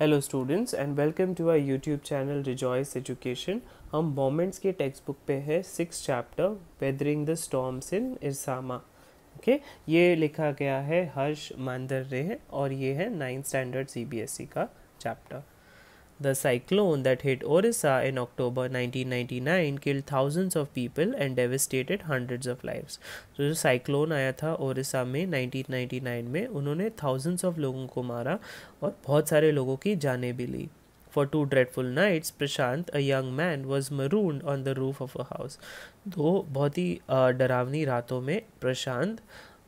Hello students and welcome to our YouTube channel rejoice education. हम Moments के text book पे है 6 chapter weathering the storms in Ersama. Okay, ये लिखा गया है हर्ष मांदर्रे और ये है 9th स्टैंडर्ड सीबीएसई का chapter. The cyclone that hit Orissa in October 1999 killed thousands of people and devastated hundreds of lives. तो जो साइक्लोन आया था ओडिशा में 1999 में, उन्होंने thousands of लोगों को मारा और बहुत सारे लोगों की जानें भी ली. For 2 dreadful nights, Prashant, a young man, was marooned on the roof of a house. दो बहुत ही डरावनी रातों में प्रशांत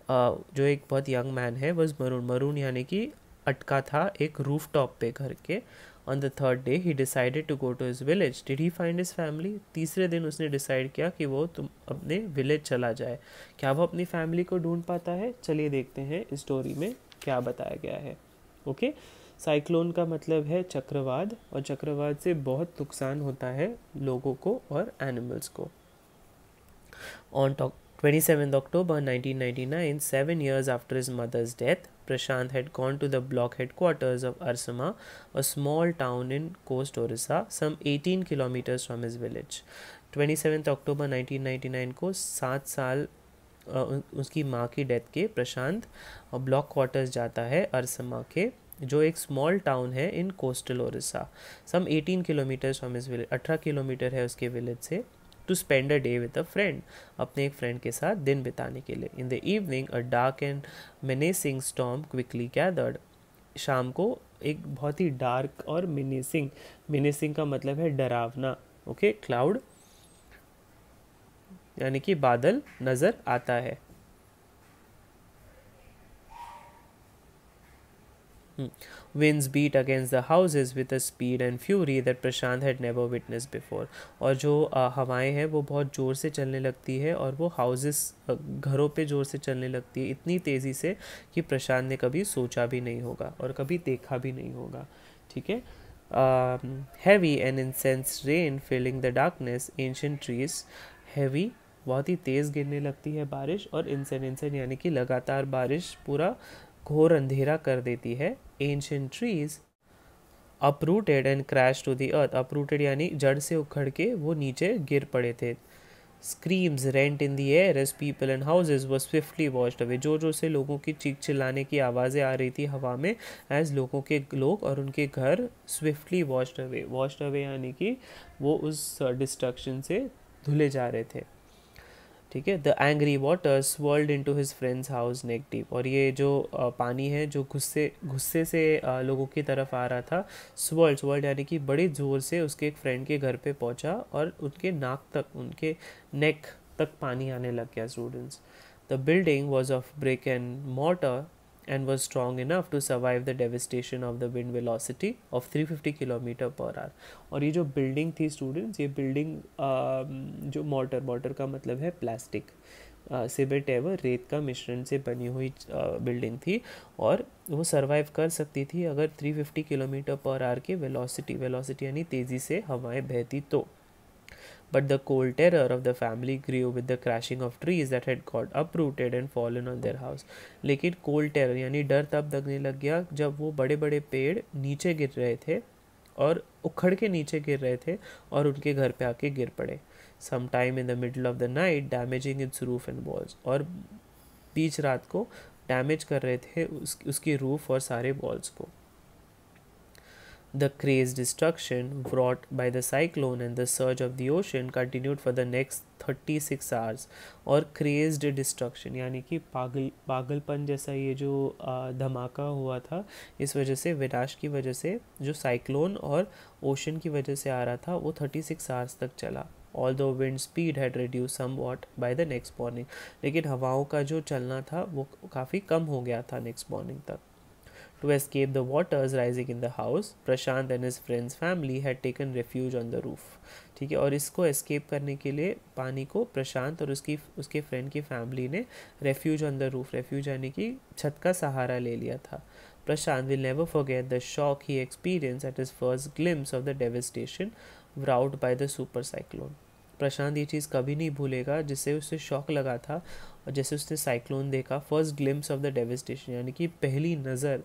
जो एक बहुत यंग मैन है वॉज मरून यानी कि अटका था एक रूफ टॉप पे घर के. On the third day, he decided to go to his village. Did he find his family? तीसरे दिन उसने डिसाइड किया कि वो अपने विलेज चला जाए. क्या वो अपनी फैमिली को ढूंढ पाता है? चलिए देखते हैं इस स्टोरी में क्या बताया गया है. ओके, साइक्लोन का मतलब है चक्रवात और चक्रवात से बहुत नुकसान होता है लोगों को और एनिमल्स को. On 27th October 1999, 7 years after his mother's death, Prashant had gone to the block headquarters of Arsama, a small town in Coast Orissa, some 18 kilometers from his village. 27th October 1999 को 7 साल उसकी माँ की death के प्रशांत block quarters जाता है अरसमा के, जो एक स्मॉल टाउन है in coastal Odisha. Some 18 kilometres from his village, 18 kilometre है उसके विलेज से. To spend a day with a friend, अपने एक फ्रेंड के साथ दिन बिताने के लिए. In the evening a dark and menacing storm quickly gathered, शाम को एक बहुत ही डार्क और मिनेसिंग का मतलब है डरावना. ओके, क्लाउड यानी कि बादल नजर आता है. Winds beat against the houses with a speed and fury that Prashant had never witnessed before. और जो हवाएं हैं वो बहुत ज़ोर से चलने लगती है और वो हाउसेस घरों पे ज़ोर से चलने लगती है इतनी तेज़ी से कि प्रशांत ने कभी सोचा भी नहीं होगा और कभी देखा भी नहीं होगा. ठीक है. Heavy and intense rain filling the darkness, ancient trees. Heavy बहुत ही तेज़ गिरने लगती है बारिश और इंसेंट यानी कि लगातार बारिश पूरा घोर अंधेरा कर देती है. Ancient trees uprooted and crash to the earth, uprooted यानी जड़ से उखड़ के वो नीचे गिर पड़े थे. Screams rent in the air as people and houses were swiftly washed away, जोर जोर से लोगों की चीख चिल्लाने की आवाज़ें आ रही थी हवा में एज लोग और उनके घर स्विफ्टली वॉश्ड अवे यानी कि वो उस डिस्ट्रक्शन से धुले जा रहे थे. ठीक है. The angry water swirled into his friend's house neck deep, और ये जो पानी है जो गुस्से से लोगों की तरफ आ रहा था, स्वर्ल्ड यानी कि बड़े ज़ोर से उसके एक फ्रेंड के घर पे पहुंचा और उनके नाक तक, उनके नेक तक पानी आने लग गया. Students, the building was of brick and mortar and was strong enough to survive the devastation of the wind velocity of 350 kilometre per hour. और ये जो बिल्डिंग थी स्टूडेंट्स, ये बिल्डिंग जो मोर्टर का मतलब है प्लास्टिक, सिमेंट एवं रेत का मिश्रण से बनी हुई बिल्डिंग थी और वो सरवाइव कर सकती थी अगर 350 किलोमीटर पर आवर की वेलोसिटी यानी तेज़ी से हवाएं बहती तो. But the cold terror of the family grew with the crashing of trees that had got uprooted and fallen on their house. लेकिन cold terror यानी डर तब लगने लग गया जब वो बड़े बड़े पेड़ नीचे गिर रहे थे और उखड़ के नीचे गिर रहे थे और उनके घर पे आके गिर पड़े. Sometime in the middle of the night, damaging its roof and walls. और बीच रात को डैमेज कर रहे थे उसकी रूफ और सारे वॉल्स को. The crazed destruction wrought by the cyclone and the surge of the ocean continued for the next 36 hours. और crazed destruction यानी कि पागलपन जैसा ये जो धमाका हुआ था, इस वजह से विनाश की वजह से जो साइक्लोन और ओशन की वजह से आ रहा था वो 36 आवर्स तक चला. Although wind speed had reduced somewhat by the next morning, लेकिन हवाओं का जो चलना था वो काफ़ी कम हो गया था नेक्स्ट मॉर्निंग तक. To escape the waters rising in the house, Prashant and his friend's family had taken refuge on the roof. ठीक है. और इसको एस्केप करने के लिए पानी को प्रशांत और उसके फ्रेंड की फैमिली ने refuge on the roof, refuge यानी कि छत का सहारा ले लिया था. Prashant will never forget the shock he experienced at his first glimpse of the devastation wrought by the super cyclone. प्रशांत ये चीज़ कभी नहीं भूलेगा जिससे उसे शॉक लगा था और जैसे उसने साइक्लोन देखा. First glimpse of the devastation यानी कि पहली नज़र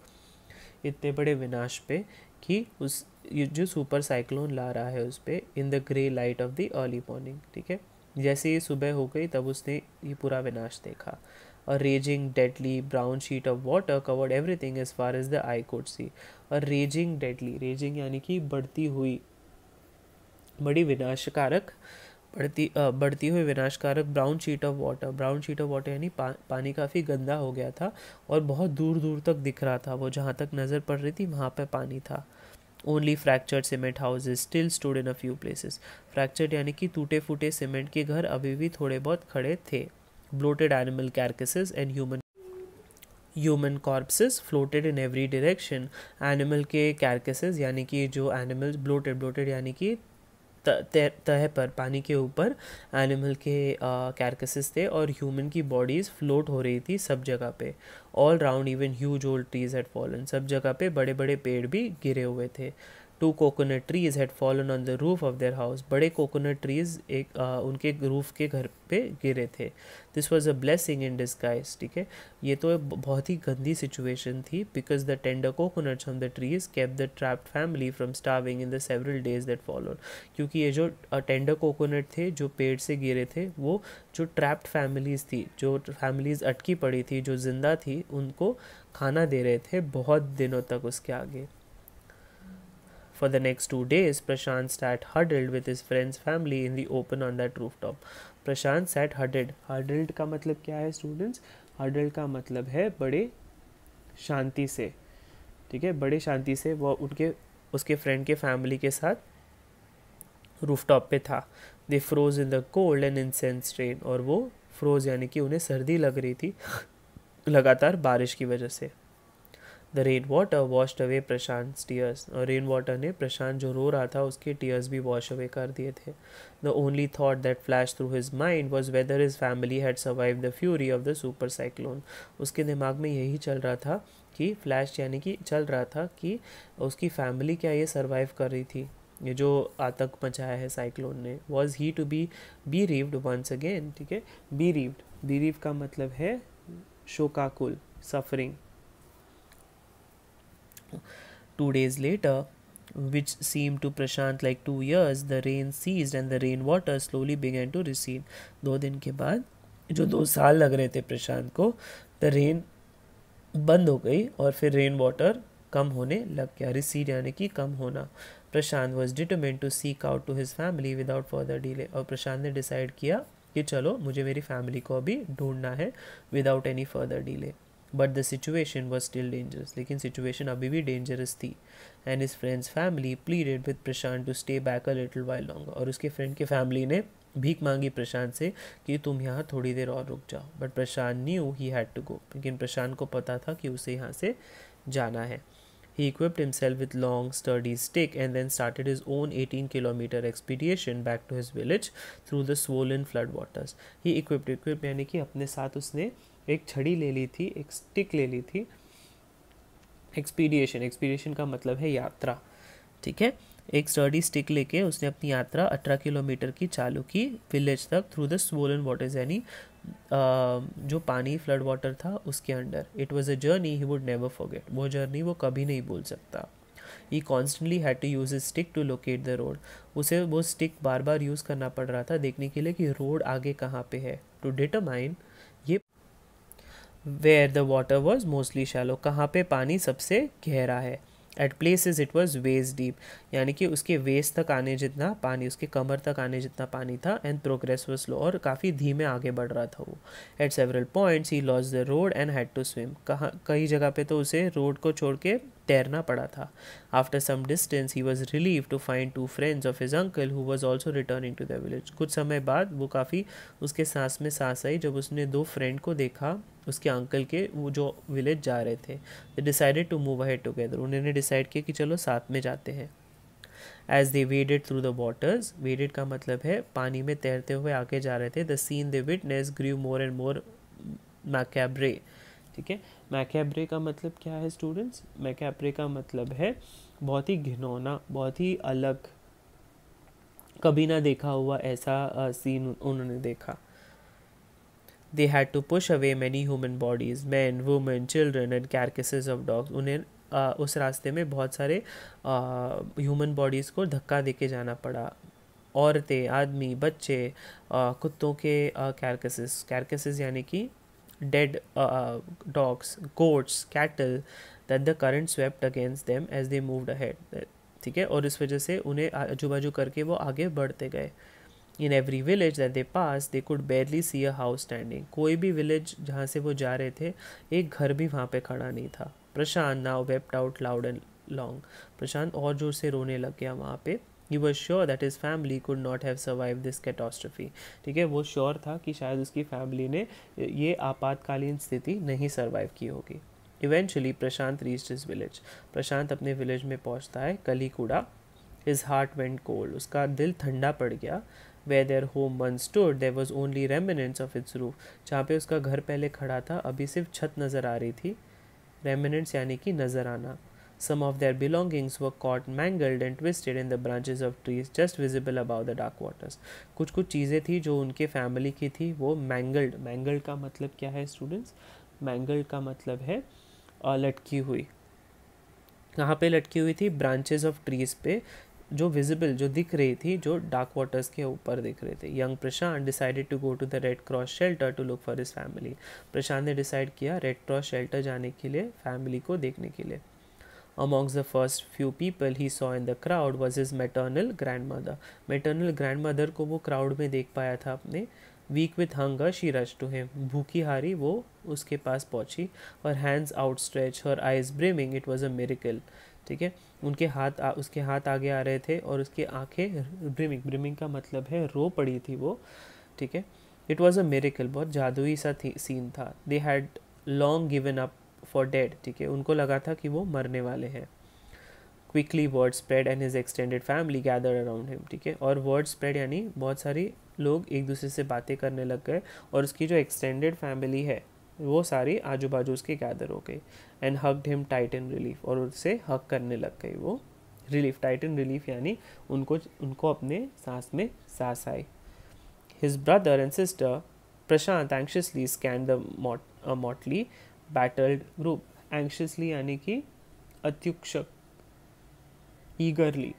इतने बड़े विनाश पे कि उस ये जो सुपर साइक्लोन ला रहा है उस पर, in the grey light of the early morning, ठीक है। जैसे ही सुबह हो गई तब उसने ये पूरा विनाश देखा। A raging deadly brown sheet of water covered everything as far as the eye could see. A raging deadly, raging यानी कि बढ़ती हुई, बड़ी विनाशकारक, बढ़ती हुई विनाशकारक brown sheet of water. Brown sheet of water यानी पानी काफ़ी गंदा हो गया था और बहुत दूर दूर तक दिख रहा था, वो जहाँ तक नज़र पड़ रही थी वहाँ पे पानी था। Only fractured cement houses still stood in a few places. Fractured यानी कि टूटे फूटे सीमेंट के घर अभी भी थोड़े बहुत खड़े थे। Bloated animal carcasses and human corpses floated in every direction. Animal के कैरकेसेस यानी कि जो एनिमल्स, ब्लोटेड यानी कि तह पर, पानी के ऊपर एनिमल के कैरकेसेस थे, और ह्यूमन की बॉडीज़ फ्लोट हो रही थी सब जगह पे। All round even huge old trees had fallen, सब जगह पे बड़े बड़े पेड़ भी गिरे हुए थे। 2 coconut trees had fallen on the roof of their house. बड़े कोकोनट ट्रीज उनके रूफ के घर पे गिरे थे। This was a blessing in disguise, ठीक है। ये तो बहुत ही गंदी सिचुएशन थी, because the tender coconuts on the trees kept the trapped family from starving in the several days that followed. क्योंकि ये जो टेंडर कोकोनट थे जो पेड़ से गिरे थे, वो जो ट्रैप्ड फैमिलीज़ थी, जो फैमिलीज़ अटकी पड़ी थी, जो जिंदा थी, उनको खाना दे रहे थे बहुत दिनों तक उसके आगे। For the next 2 days, Prashant sat huddled with his friend's family in the open on that rooftop. Prashant sat huddled. Huddled का मतलब क्या है स्टूडेंट्स? Huddled का मतलब है बड़े शांति से, ठीक है, बड़े शांति से वो उसके फ्रेंड के फैमिली के साथ रूफटॉप पे था। They froze in the cold and incensed rain, और वो फ्रोज यानी कि उन्हें सर्दी लग रही थी लगातार बारिश की वजह से। The rain water washed away Prashant's tears, और रेन वाटर ने प्रशांत जो रो रहा था उसके टीयर्स भी वॉश अवे कर दिए थे। The only thought that flashed through his mind was whether his family had survived the fury of the super cyclone. उसके दिमाग में यही चल रहा था कि फ्लैश यानी कि चल रहा था कि उसकी फैमिली क्या ये सर्वाइव कर रही थी, ये जो आतंक मचाया है साइक्लोन ने। Was he to be bereaved once again, ठीक है। bereaved का मतलब है शोकाकुल, suffering. 2 days later, which seemed to Prashant like 2 years, the rain ceased and the rain water slowly began to recede. 2 दिन के बाद, जो 2 साल लग रहे थे प्रशांत को, द रेन बंद हो गई और फिर रेन वाटर कम होने लग गया। रिसीड यानी कि कम होना। Prashant was determined to seek out to his family without further delay, और प्रशांत ने डिसाइड किया कि चलो मुझे मेरी फैमिली को अभी ढूंढना है without any further delay. But the situation was still dangerous, लेकिन सिचुएशन अभी भी डेंजरस थी। And his friends family pleaded with Prashant to stay back a little while longer, और उसके फ्रेंड की फैमिली ने भीख मांगी प्रशांत से कि तुम यहाँ थोड़ी देर और रुक जाओ। But Prashant knew he had to go, लेकिन प्रशांत को पता था कि उसे यहाँ से जाना है। He equipped himself with long, sturdy stick and then started his own 18-kilometer expedition back to his village through the swollen flood waters. He equipped यानी कि अपने साथ उसने एक छड़ी ले ली थी, एक स्टिक ले ली थी। एक्सपीडिशन का मतलब है यात्रा, ठीक है। एक स्टर्डी स्टिक लेके उसने अपनी यात्रा 18 किलोमीटर की चालू की विलेज तक, थ्रू द स्वोलन वाटर्स यानी जो पानी फ्लड वाटर था उसके अंडर। It was a journey he would never forget, वो जर्नी वो कभी नहीं भूल सकता। He constantly had to use his stick to locate the road, उसे वो स्टिक बार बार यूज़ करना पड़ रहा था देखने के लिए कि रोड आगे कहाँ पे है। टू डिटरमाइन ये where the water was mostly shallow, कहाँ पे पानी सबसे गहरा है। At places it was waist deep, यानी कि उसके वेस्ट तक आने जितना पानी, उसके कमर तक आने जितना पानी था। एंड प्रोग्रेस वॉज स्लो, और काफ़ी धीमे आगे बढ़ रहा था वो। At several points he lost the road and had to swim, कई जगह पे तो उसे रोड को छोड़ के तैरना पड़ा था। After some distance he was relieved to find 2 friends of his uncle who was also returning to the village. कुछ समय बाद वो काफ़ी उसके सांस में सांस आई जब उसने 2 फ्रेंड को देखा उसके अंकल के, वो जो विलेज जा रहे थे। They decided to move ahead together, उन्होंने डिसाइड किया कि चलो साथ में जाते हैं। As they waded through the waters, waded का मतलब है पानी में तैरते हुए आगे जा रहे थे। The scene they witnessed grew more and more macabre, ठीक है। मैकेब्रे का मतलब क्या है स्टूडेंट्स? मैकेब्रे का मतलब है बहुत ही घिनौना, बहुत ही अलग, कभी ना देखा हुआ ऐसा सीन उन्होंने देखा। They had to push away many human bodies, men, women, children and carcasses of dogs. उन्हें उस रास्ते में बहुत सारे ह्यूमन बॉडीज़ को धक्का देके जाना पड़ा। औरतें, आदमी, बच्चे, कुत्तों के कैरकसेस यानी कि dead dogs, goats, cattle, that the current swept against them as they moved ahead. ठीक है, और इस वजह से उन्हें आजू बाजू करके वो आगे बढ़ते गए। In every village that they pass they could barely see a house standing. कोई भी विलेज जहाँ से वो जा रहे थे, एक घर भी वहाँ पे खड़ा नहीं था। Prashant now wept out loud and long. Prashant और जोर से रोने लग गया वहाँ पे। He was sure that his family could not have survived this catastrophe। ठीक है, वो श्योर था कि शायद उसकी फैमिली ने ये आपातकालीन स्थिति नहीं सर्वाइव की होगी। Eventually Prashant reached his village. Prashant अपने विलेज में पहुंचता है, Kalikuda. His heart went cold. उसका दिल ठंडा पड़ गया। Where their home once stood, there was only remnants of its roof। जहाँ पे उसका घर पहले खड़ा था, अभी सिर्फ छत नज़र आ रही थी। Remnants यानी कि नज़र आना। Some of their belongings were caught mangled and twisted in the branches of trees just visible above the dark waters। कुछ कुछ चीज़ें थी जो उनके फैमिली की थी, वो मैंगल्ड का मतलब क्या है स्टूडेंट्स? मैंगल्ड का मतलब है लटकी हुई। कहाँ पे लटकी हुई थी? ब्रांचेस ऑफ ट्रीज पे, जो विजिबल, जो दिख रही थी, जो डार्क वाटर्स के ऊपर दिख रहे थे। Young Prashant decided to go to the Red Cross shelter to look for his family. Prashant ने डिसाइड किया रेड क्रॉस शेल्टर जाने के लिए, फैमिली को देखने के लिए। Amongst the first few people he saw in the crowd was his maternal grandmother। maternal grandmother को वो crowd में देख पाया था अपने। Weak with hunger she rushed to him। भूखी हारी वो उसके पास पहुंची। Her hands outstretched, her eyes brimming, it was a miracle। ठीक है, उसके हाथ आगे आ रहे थे और उसकी आंखें ब्रिमिंग का मतलब है रो पड़ी थी वो। ठीक है, इट वॉज अ मिरेकल, बहुत जादुई सा सीन था। They had long given up for dead. ठीक है, उनको लगा था कि वो मरने वाले हैं। Quickly word spread and his extended family gather around him. ठीक है, और वर्ड स्प्रेड यानी बहुत सारी लोग एक दूसरे से बातें करने लग गए, और उसकी जो एक्सटेंडेड फैमिली है वो सारी आजू बाजू उसके गैदर हो गई। And hugged him tight in relief, और उससे हग करने लग गई वो। रिलीफ, टाइट इन रिलीफ यानी उनको अपने सांस में सांस आई। His brother and sister Prashant anxiously scan the motley battled group। Anxiously यानी कि अत्युक्षक, eagerly।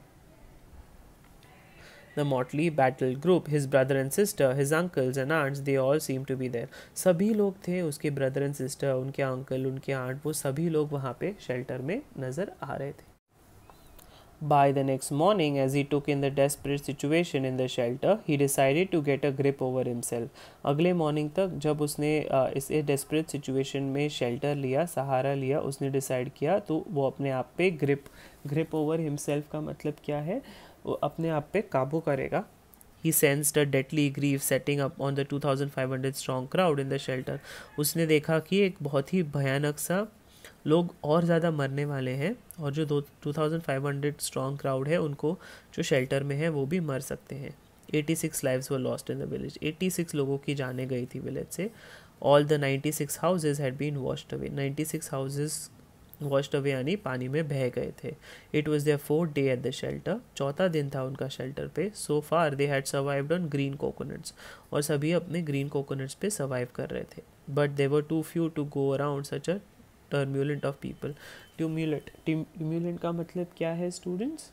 The motley battled group, his brother and sister, his uncles and aunts, they all seemed to be there। सभी लोग थे, उसके ब्रदर एंड सिस्टर, उनके uncle, उनके aunt, वो सभी लोग वहाँ पे शेल्टर में नज़र आ रहे थे। By the next morning, as he took in the desperate situation in the shelter, he decided to get a grip over himself। अगले मॉर्निंग तक जब उसने इस डेस्परेट सिचुएशन में शेल्टर लिया, सहारा लिया, उसने डिसाइड किया तो वो अपने आप पे ग्रिप ओवर हिमसेल्फ का मतलब क्या है? वो अपने आप पे काबू करेगा। He sensed a deadly grief setting up on the 2500 strong crowd in the shelter। उसने देखा कि एक बहुत ही भयानक सा लोग और ज़्यादा मरने वाले हैं, और जो 2500 स्ट्रॉन्ग क्राउड है उनको जो शेल्टर में है वो भी मर सकते हैं। 86 lives were lost in the village. 86 लोगों की जाने गई थी विलेज से। All the 96 houses had been washed away. 96 houses washed away यानी पानी में बह गए थे। It was their 4th day at the shelter. चौथा दिन था उनका शेल्टर पे। So far they had survived on green coconuts, और सभी अपने ग्रीन कोकोनट्स पे सर्वाइव कर रहे थे। But they were too few to go around such a tumultuous of people. Tumultuous का मतलब क्या है स्टूडेंट्स?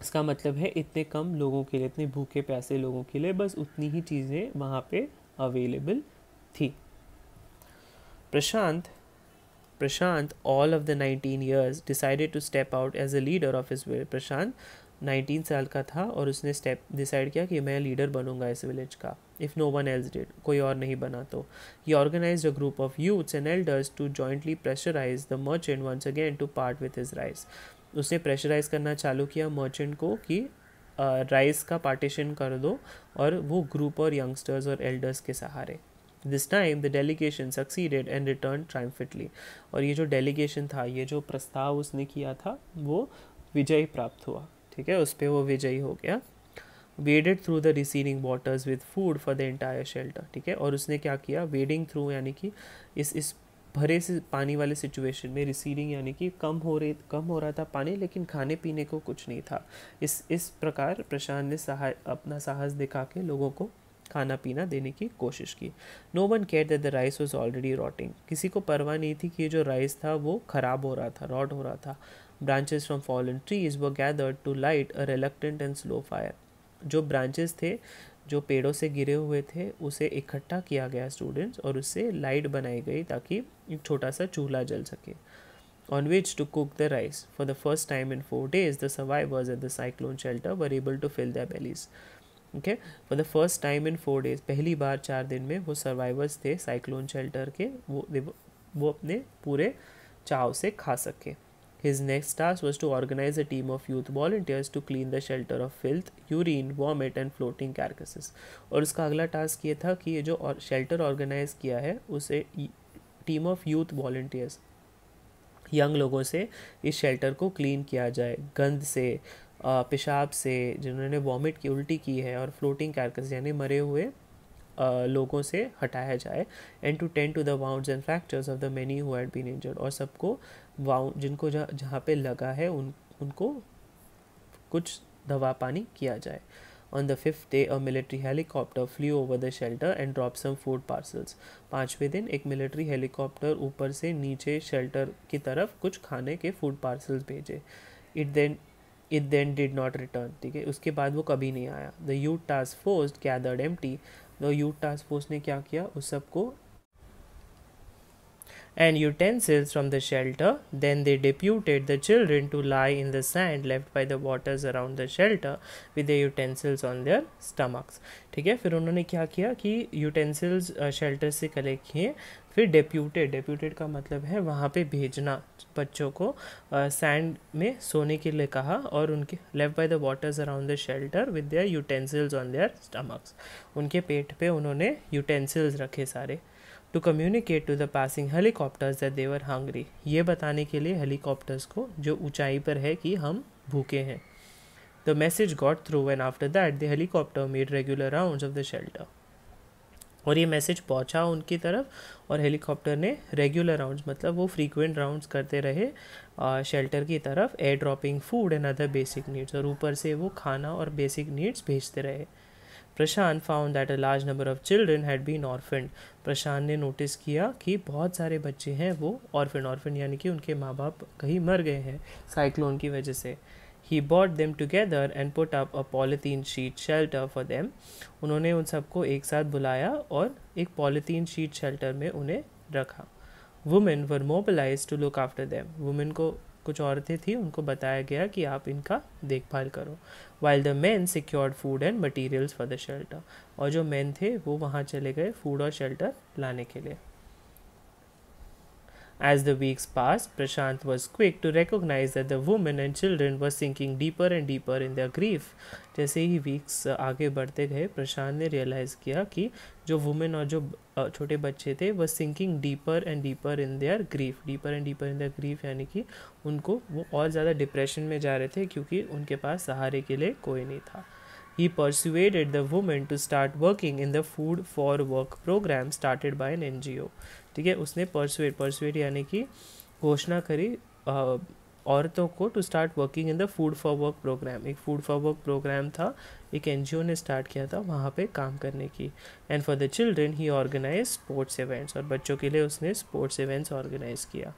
इसका मतलब है इतने कम लोगों के लिए, इतने भूखे प्यासे लोगों के लिए बस उतनी ही चीज़ें वहाँ पे अवेलेबल थी। प्रशांत all of the 19 years decided to step out as a leader of his village। प्रशांत 19 साल का था और उसने डिसाइड किया कि मैं लीडर बनूंगा इस विलेज का। If no one else did, कोई और नहीं बना तो। He organised a group of youths and elders to jointly pressurise the merchant once again to part with his rice. उसने प्रेशराइज करना चालू किया मर्चेंट को कि राइस का पार्टीशन कर दो, और वो ग्रुप और यंगस्टर्स और एल्डर्स के सहारे। This time the delegation succeeded and return triumphantly. और ये जो डेलीगेशन था, ये जो प्रस्ताव उसने किया था, वो विजय प्राप्त हुआ। ठीक है, उस पर वो विजयी हो गया। waded through the receding waters with food for the entire shelter। ठीक है, और उसने क्या किया? wading through यानी कि इस भरे से पानी वाले सिचुएशन में, रिसीडिंग यानी कि कम हो रहा था पानी, लेकिन खाने पीने को कुछ नहीं था। इस प्रकार प्रशांत ने अपना साहस दिखा के लोगों को खाना पीना देने की कोशिश की। No one care that the rice was already rotting, किसी को परवाह नहीं थी कि ये जो राइस था वो ख़राब हो रहा था, रॉट हो रहा था। Branches from fallen trees were gathered to light a reluctant and slow fire, जो ब्रांचेस थे जो पेड़ों से गिरे हुए थे उसे इकट्ठा किया गया स्टूडेंट्स, और उससे लाइट बनाई गई ताकि एक छोटा सा चूल्हा जल सके। On which to cook the rice. For the first time in 4 days, the survivors at the cyclone shelter were able to fill their bellies. Okay, for the first time in 4 days, पहली बार 4 दिन में वो survivors थे cyclone shelter के, वो अपने पूरे चाव से खा सके। His next task was to organize a team of youth volunteers to clean the shelter of filth, urine, vomit and floating carcasses. और उसका अगला टास्क ये था कि ये जो शेल्टर ऑर्गेनाइज किया है उसे team of youth volunteers, young लोगों से इस शेल्टर को क्लीन किया जाए, गंद से, पेशाब से, जिन्होंने वॉमिट की, उल्टी की है, और फ्लोटिंग कैरकस यानी मरे हुए लोगों से हटाया जाए। And to tend to the wounds and fractures of the many who had been injured, और सबको वाउंड जिनको जहाँ पे लगा है उनको कुछ दवा पानी किया जाए। On the 5th day, a military helicopter flew over the shelter and dropped some food parcels. 5वें दिन एक मिलिट्री हेलीकॉप्टर ऊपर से नीचे शेल्टर की तरफ कुछ खाने के फूड पार्सल्स भेजे। It then did not return. ठीक है, उसके बाद वो कभी नहीं आया। The youth task force gathered empty. The youth task force ने क्या किया, उस सबको and utensils from the shelter. Then they deputed the children to lie in the sand left by the waters around the shelter with the utensils on their stomachs. ठीक है, फिर उन्होंने क्या किया कि यूटेंसिल्स शेल्टर से कलेक्ट किए, फिर डेप्यूटेड का मतलब है वहाँ पे भेजना बच्चों को, सैंड में सोने के लिए कहा, और उनके left by the waters around the shelter with their utensils on their stomachs, उनके पेट पे उन्होंने यूटेंसिल्स रखे सारे। To communicate to the passing helicopters that they were hungry, ये बताने के लिए हेलीकॉप्टर्स को जो ऊंचाई पर है कि हम भूखे हैं। The message got through and after that the helicopter made regular rounds of the shelter, और ये मैसेज पहुंचा उनकी तरफ, और हेलीकॉप्टर ने रेगुलर राउंड्स मतलब वो फ्रीक्वेंट राउंड्स करते रहे शेल्टर की तरफ, air dropping food and other basic needs, और ऊपर से वो खाना और बेसिक नीड्स भेजते रहे। Prashant found that a large number of children had been orphaned, Prashant ने नोटिस किया कि बहुत सारे बच्चे हैं वो ऑर्फन यानी कि उनके माँ बाप कहीं मर गए हैं साइक्लोन की वजह से। He brought them together and put up a polythene sheet shelter for them. उन्होंने उन सबको एक साथ बुलाया और एक पॉलीथीन शीट शेल्टर में उन्हें रखा। Women were mobilized to look after them. Women को कुछ औरतें थी, उनको बताया गया कि आप इनका देखभाल करो। While the men secured food and materials for the shelter. और जो men थे वो वहाँ चले गए फूड और शेल्टर लाने के लिए। As the weeks passed, Prashant was quick to recognize that the women and children were sinking deeper and deeper in their grief. जैसे ही वीक्स आगे बढ़ते गए, प्रशांत ने रियलाइज़ किया कि जो वुमेन और जो छोटे बच्चे थे वह sinking deeper and deeper in their grief, यानी कि उनको वो और ज़्यादा डिप्रेशन में जा रहे थे क्योंकि उनके पास सहारे के लिए कोई नहीं था। He persuaded the women to start working in the Food for Work program started by an NGO. ठीक है, उसने परसुएड यानी कि घोषणा करी औरतों को to start working in the food for work programme. एक फूड फॉर वर्क प्रोग्राम था, एक एनजीओ ने स्टार्ट किया था वहाँ पे काम करने की। And for the children he organise sports events, और बच्चों के लिए उसने स्पोर्ट्स इवेंट्स ऑर्गेनाइज किया।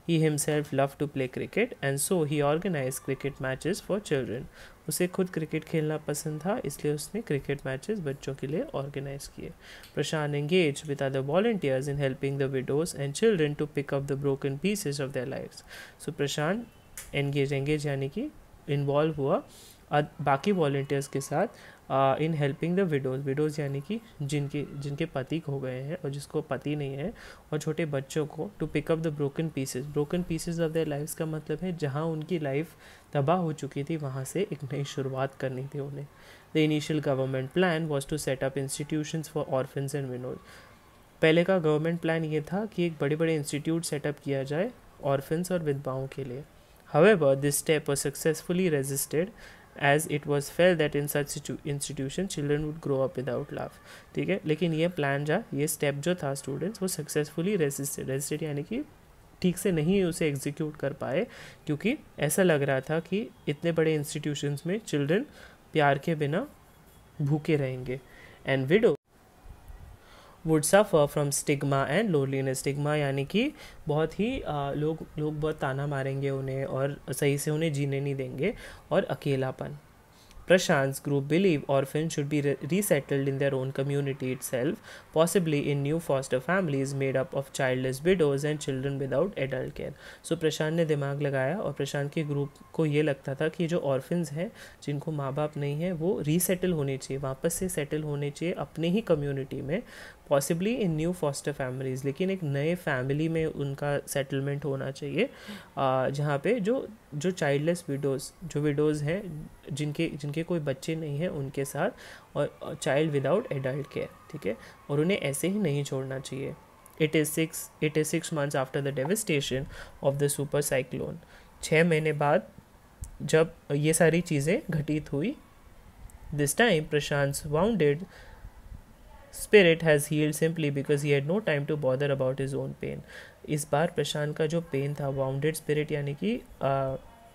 He himself loved to play cricket and so he organized cricket matches for children. उसे खुद क्रिकेट खेलना पसंद था, इसलिए उसने क्रिकेट मैचेस बच्चों के लिए ऑर्गेनाइज किए। प्रशांत engaged with other volunteers in helping the widows and children to pick up the broken pieces of their lives. So Prashant engage यानी कि इन्वॉल्व हुआ बाकी वॉल्टियर्स के साथ इन हेल्पिंग द विडोज़ यानी कि जिनके पति खो गए हैं और जिसको पति नहीं है, और छोटे बच्चों को to pick up the broken pieces of their lifes का मतलब है जहाँ उनकी लाइफ तबाह हो चुकी थी वहाँ से एक नई शुरुआत करनी थी उन्हें। The initial government plan was to set up institutions for orphans and widows. पहले का गवर्नमेंट प्लान ये था कि एक बड़े इंस्टीट्यूट सेटअप किया जाए ऑर्फन्स और विधवाओं के लिए। However, this step was successfully resisted as it was felt that in such institution children would grow up without love. ठीक है, लेकिन ये स्टेप जो था स्टूडेंट्स वो सक्सेसफुली रेजिस्टेड यानी कि ठीक से नहीं उसे एग्जीक्यूट कर पाए, क्योंकि ऐसा लग रहा था कि इतने बड़े इंस्टीट्यूशंस में चिल्ड्रन प्यार के बिना भूखे रहेंगे। And window would suffer from stigma and loneliness. Stigma यानी कि बहुत ही लोग बहुत ताना मारेंगे उन्हें और सही से उन्हें जीने नहीं देंगे, और अकेलापन। Prashant's group believe orphans should be resettled in their own community itself, possibly in new foster families made up of childless widows and children without adult care. So प्रशांत ने दिमाग लगाया और प्रशांत के ग्रुप को ये लगता था कि जो ऑर्फन्स हैं, जिनको माँ बाप नहीं है, वो रीसेटल होने चाहिए, वापस से सेटल होने चाहिए अपने ही कम्युनिटी में, पॉसिबली इन न्यू फॉस्टर फैमिलीज़, लेकिन एक नए फैमिली में उनका सेटलमेंट होना चाहिए, जहाँ पे जो चाइल्डलेस विडोज़ हैं, जिनके कोई बच्चे नहीं हैं, उनके साथ, और चाइल्ड विदाउट एडल्ट केयर, ठीक है, और उन्हें ऐसे ही नहीं छोड़ना चाहिए। It is 6 months after the devastation of the super cyclone. 6 महीने बाद जब ये सारी चीज़ें घटित हुई, this time Prashant's wounded spirit has healed simply because he had no time to bother about his own pain. इस बार प्रशांत का जो पेन था, वाउंडेड स्पिरिट यानी कि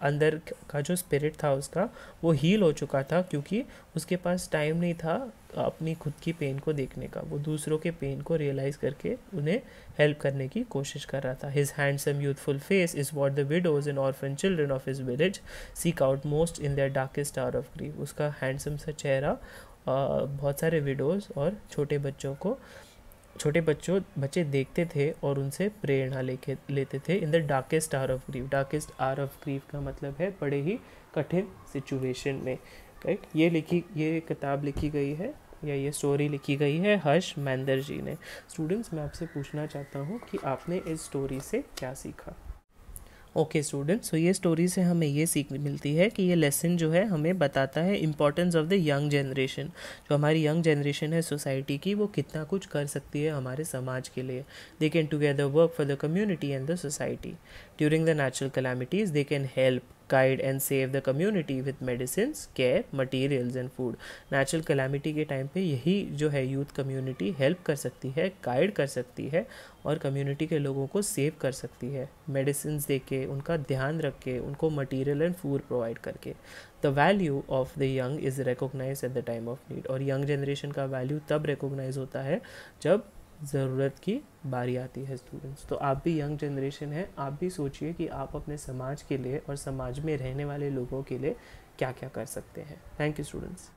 अंदर का जो स्पिरिट था उसका, वो हील हो चुका था, क्योंकि उसके पास टाइम नहीं था अपनी खुद की पेन को देखने का। वो दूसरों के पेन को रियलाइज़ करके उन्हें हेल्प करने की कोशिश कर रहा था। His handsome youthful face is what the widows and orphan children of his village seek out most in their darkest hour of grief. उसका हैंडसम सा चेहरा बहुत सारे विडोज़ और बच्चे देखते थे और उनसे प्रेरणा लेते थे in the darkest hour of grief. Darkest hour of grief का मतलब है बड़े ही कठिन सिचुएशन में, राइट। ये किताब लिखी गई है, या ये स्टोरी लिखी गई है हर्ष मैंदर जी ने। स्टूडेंट्स, मैं आपसे पूछना चाहता हूँ कि आपने इस स्टोरी से क्या सीखा। ओके स्टूडेंट्स, सो ये स्टोरी से हमें ये सीख मिलती है कि ये लेसन जो है हमें बताता है importance of the young generation. जो हमारी यंग जनरेशन है सोसाइटी की, वो कितना कुछ कर सकती है हमारे समाज के लिए। They can together work for the community and the society. During the natural calamities they can help, guide and save the community with medicines, care, materials and food. Natural calamity के टाइम पे यही जो है youth community help कर सकती है, guide कर सकती है, और कम्युनिटी के लोगों को सेव कर सकती है, मेडिसिन दे के, उनका ध्यान रख के, उनको मटीरियल एंड फूड प्रोवाइड करके। The value of the young is recognise at the time of need. और यंग जनरेशन का वैल्यू तब रिकोगनाइज होता है जब ज़रूरत की बारी आती है। स्टूडेंट्स, तो आप भी यंग जनरेशन है, आप भी सोचिए कि आप अपने समाज के लिए और समाज में रहने वाले लोगों के लिए क्या क्या कर सकते हैं। Thank you students.